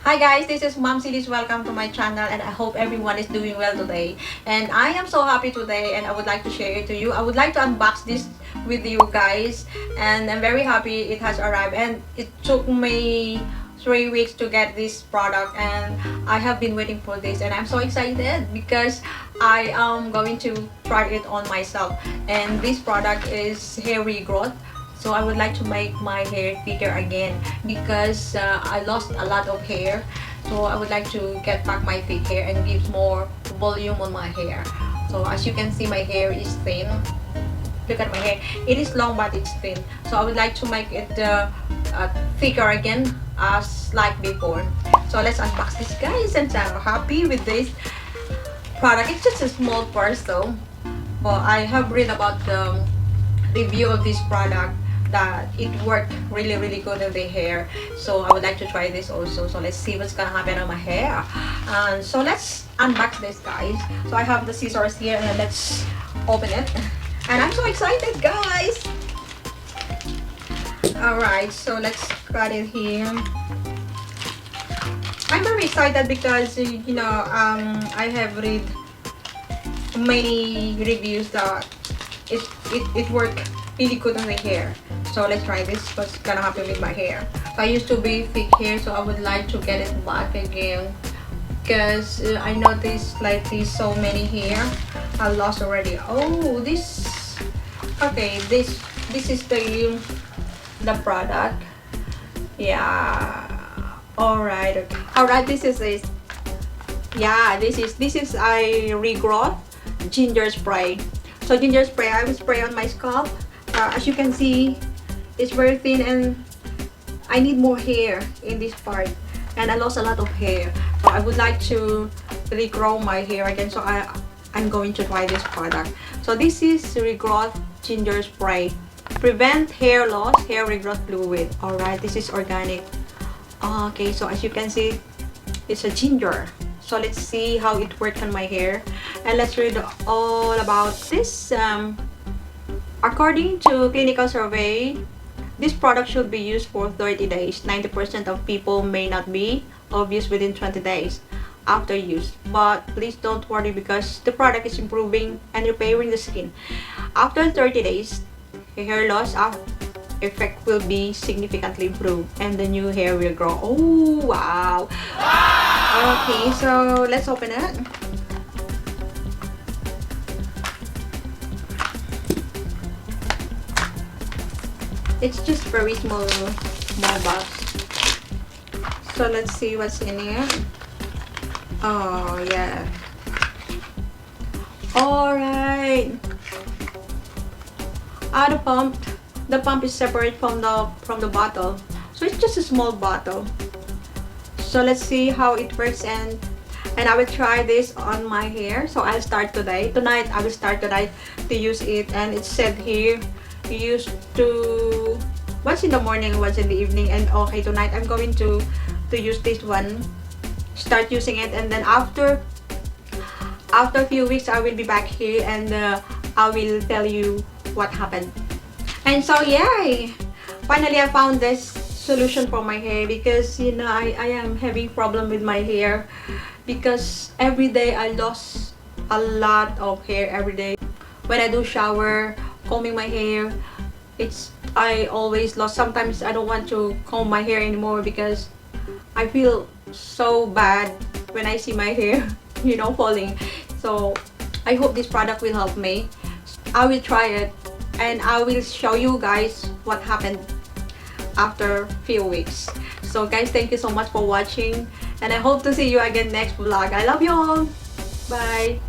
Hi guys, this is Mom Lizz. Welcome to my channel and I hope everyone is doing well today. And I am so happy today and I would like to share it to you. I would like to unbox this with you guys and I'm very happy it has arrived, and it took me 3 weeks to get this product and I have been waiting for this and I'm so excited because I am going to try it on myself. And this product is hair regrowth. So I would like to make my hair thicker again because I lost a lot of hair. So I would like to get back my thick hair and give more volume on my hair. So as you can see, my hair is thin. Look at my hair. It is long but it's thin. So I would like to make it thicker again as like before. So let's unbox this guys, and I'm happy with this product. It's just a small purse though. But I have read about the review of this product that it worked really good on the hair. So I would like to try this also. So let's see what's gonna happen on my hair. And so let's unbox this guys. So I have the scissors here and let's open it. And I'm so excited guys. Alright, so let's cut it here. I'm very excited because I have read many reviews that it worked really good on the hair. So let's try this. What's gonna happen with my hair. I used to be thick hair, so I would like to get it back again because I noticed like this so many hair I lost already. Oh, this, okay, this is the product. Yeah, alright, okay. Alright, this is it. Yeah, this is a regrowth ginger spray. So ginger spray, I will spray on my scalp. As you can see, it's very thin and I need more hair in this part. And I lost a lot of hair. So I would like to regrow my hair again. So I'm going to try this product. So this is Regrowth Ginger Spray. Prevent hair loss, hair regrowth fluid. Alright, this is organic. Okay, so as you can see, it's a ginger. So let's see how it works on my hair, and let's read all about this. According to clinical survey, this product should be used for 30 days. 90% of people may not be obvious within 20 days after use, but please don't worry because the product is improving and repairing the skin. After 30 days, hair loss effect will be significantly improved and the new hair will grow. Oh wow. Okay, so let's open it. It's just very small box. So let's see what's in here. Oh yeah. Alright. The pump is separate from the bottle. So it's just a small bottle. So let's see how it works, and I will try this on my hair. So I'll start today. Tonight I will start tonight to use it, and it said here you used to once in the morning and once in the evening. And okay, tonight I'm going to use this one, start using it, and then after a few weeks I will be back here and I will tell you what happened. And so yay! Finally I found this solution for my hair because I am having problem with my hair because every day I lost a lot of hair every day. When I do shower, combing my hair, I always lost. Sometimes I don't want to comb my hair anymore because I feel so bad when I see my hair falling. So I hope this product will help me. I will try it and I will show you guys what happened after a few weeks. So guys, thank you so much for watching and I hope to see you again next vlog. I love you all. Bye.